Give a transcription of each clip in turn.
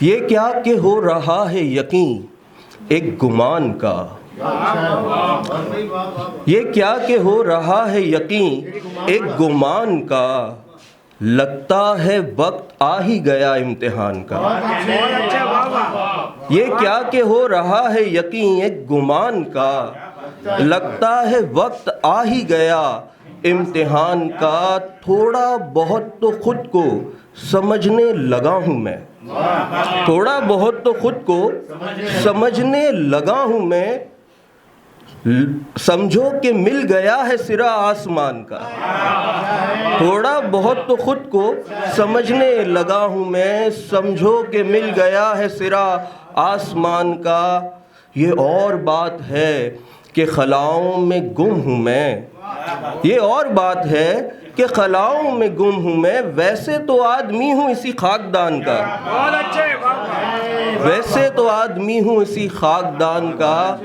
یہ کیا کہ ہو رہا ہے یقین ایک گمان کا، یہ کیا کہ ہو رہا ہے یقین ایک گمان کا، لگتا ہے وقت آ ہی گیا امتحان کا۔ یہ کیا کہ ہو رہا ہے یقین ایک گمان کا، لگتا ہے وقت آ ہی گیا امتحان کا۔ تھوڑا بہت تو خود کو سمجھنے لگا ہوں میں، تھوڑا بہت تو خود کو سمجھنے لگا ہوں میں، سمجھو کہ مل گیا ہے سرا آسمان کا۔ تھوڑا بہت تو خود کو سمجھنے لگا ہوں میں، سمجھو کہ مل گیا ہے سرا آسمان کا۔ یہ اور بات ہے کہ خلاؤں میں گم ہوں میں، یہ اور بات ہے کہ خلاؤں میں گم ہوں میں، ویسے تو آدمی ہوں اسی خاکدان کا، ویسے تو آدمی ہوں اسی خاکدان کا۔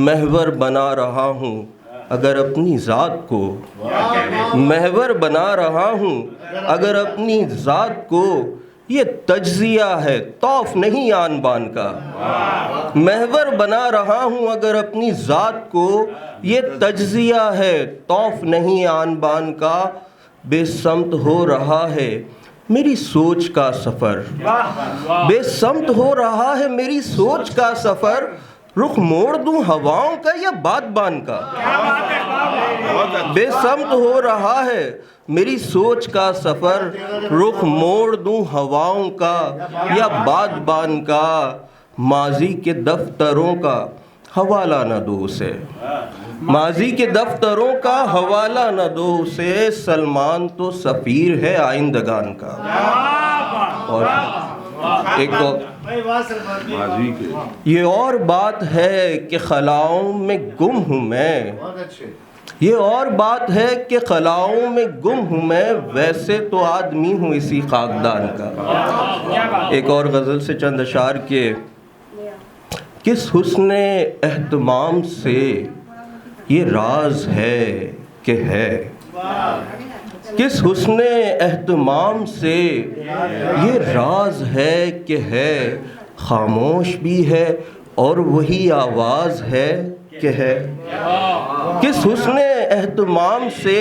محور بنا رہا ہوں اگر اپنی ذات کو، محور بنا رہا ہوں اگر اپنی ذات کو، یہ تجزیہ ہے طوف نہیں آن بان کا۔ محور بنا رہا ہوں اگر اپنی ذات کو، یہ تجزیہ ہے طوف نہیں آن بان کا۔ بے سمت ہو رہا ہے میری سوچ کا سفر، بے سمت ہو رہا ہے میری سوچ کا سفر، رخ موڑ دوں ہواؤں کا یا بادبان کا۔ بے سمت ہو رہا ہے میری سوچ کا سفر، رخ موڑ دوں ہواؤں کا یا بادبان کا۔ ماضی کے دفتروں کا حوالہ نہ دو اسے، ماضی کے دفتروں کا حوالہ نہ دو اسے، سلمان تو سفیر ہے آئندگان کا۔ اور ایک یہ اور بات ہے کہ خلاؤں میں گم ہوں میں، یہ اور بات ہے کہ خلاؤں میں گم ہوں میں، ویسے تو آدمی ہوں اسی خاکدان کا۔ ایک اور غزل سے چند اشعار کے، کس حسن اہتمام سے یہ راز ہے کہ ہے، کس حسن اہتمام سے یہ راز ہے کہ ہے، خاموش بھی ہے اور وہی آواز ہے کہ ہے۔ کس حسن اہتمام سے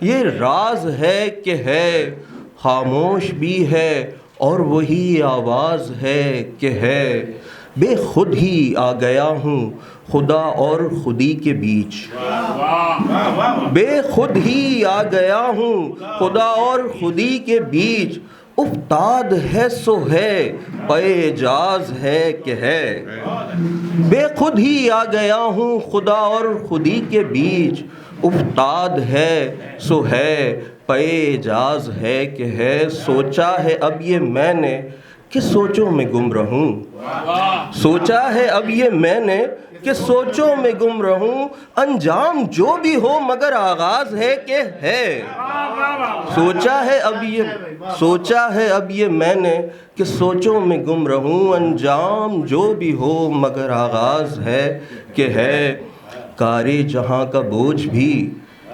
یہ راز ہے کہ ہے، خاموش بھی ہے اور وہی آواز ہے کہ ہے۔ بے خود ہی آ گیا ہوں خدا اور خودی کے بیچ، بے خود ہی آ گیا ہوں خدا اور خودی کے بیچ، افتاد ہے سو ہے پے اعجاز ہے کہ ہے۔ بے خود ہی آ گیا ہوں خدا اور خودی کے بیچ، افتاد ہے سو ہے پے اعجاز ہے کہ ہے۔ سوچا ہے اب یہ میں نے کہ سوچوں میں گم رہوں، سوچا ہے اب یہ میں نے کہ سوچوں میں گم رہوں، انجام جو بھی ہو مگر آغاز ہے کہ ہے۔ سوچا ہے اب یہ میں نے کہ سوچوں میں گم رہوں، انجام جو بھی ہو مگر آغاز ہے کہ ہے۔ کارِ جہاں کا بوجھ بھی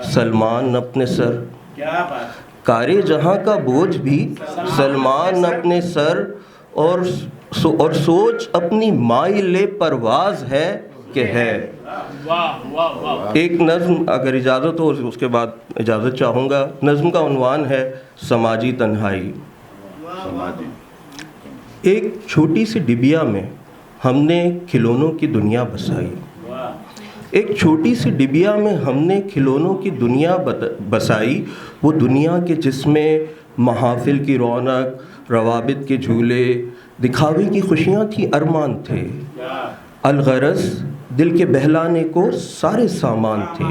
سلمان اپنے سر، کارِ جہاں کا بوجھ بھی سلمان اپنے سر، اور سوچ اپنی مائل پرواز ہے کہ ہے۔ ایک نظم اگر اجازت ہو اس کے بعد اجازت چاہوں گا۔ نظم کا عنوان ہے سماجی تنہائی۔ ایک چھوٹی سی ڈبیا میں ہم نے کھلونوں کی دنیا بسائی، ایک چھوٹی سی ڈبیا میں ہم نے کھلونوں کی دنیا بسائی، وہ دنیا کے جس میں محافل کی رونق، روابط کے جھولے، دکھاوے کی خوشیاں تھی، ارمان تھے، الغرض دل کے بہلانے کو سارے سامان تھے،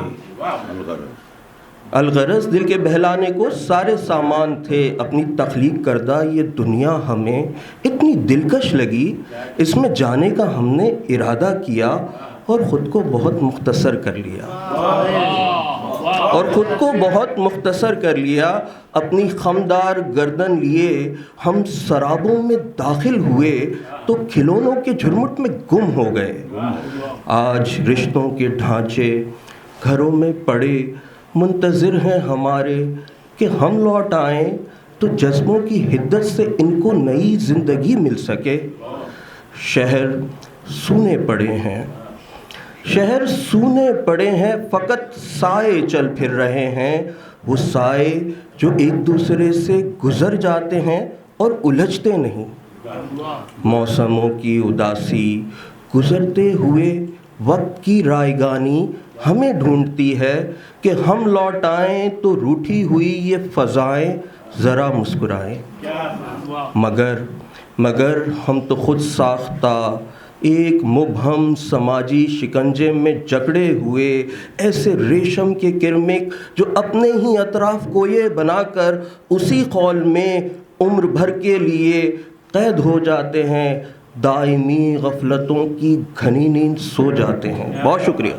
الغرض دل کے بہلانے کو سارے سامان تھے۔ اپنی تخلیق کردہ یہ دنیا ہمیں اتنی دلکش لگی، اس میں جانے کا ہم نے ارادہ کیا اور خود کو بہت مختصر کر لیا، اور خود کو بہت مختصر کر لیا۔ اپنی خمدار گردن لیے ہم سرابوں میں داخل ہوئے تو کھلونوں کے جھرمٹ میں گم ہو گئے۔ آج رشتوں کے ڈھانچے گھروں میں پڑے منتظر ہیں ہمارے کہ ہم لوٹ آئیں، تو جذبوں کی حدت سے ان کو نئی زندگی مل سکے۔ شہر سونے پڑے ہیں، شہر سونے پڑے ہیں، فقط سائے چل پھر رہے ہیں، وہ سائے جو ایک دوسرے سے گزر جاتے ہیں اور الجھتے نہیں۔ موسموں کی اداسی، گزرتے ہوئے وقت کی رائگانی ہمیں ڈھونڈتی ہے کہ ہم لوٹ آئیں تو روٹھی ہوئی یہ فضائیں ذرا مسکرائیں۔ مگر ہم تو خود ساختہ ایک مبہم سماجی شکنجے میں جکڑے ہوئے ایسے ریشم کے کرمک جو اپنے ہی اطراف کوئے بنا کر اسی خول میں عمر بھر کے لیے قید ہو جاتے ہیں، دائمی غفلتوں کی گھنی نیند سو جاتے ہیں۔ بہت شکریہ۔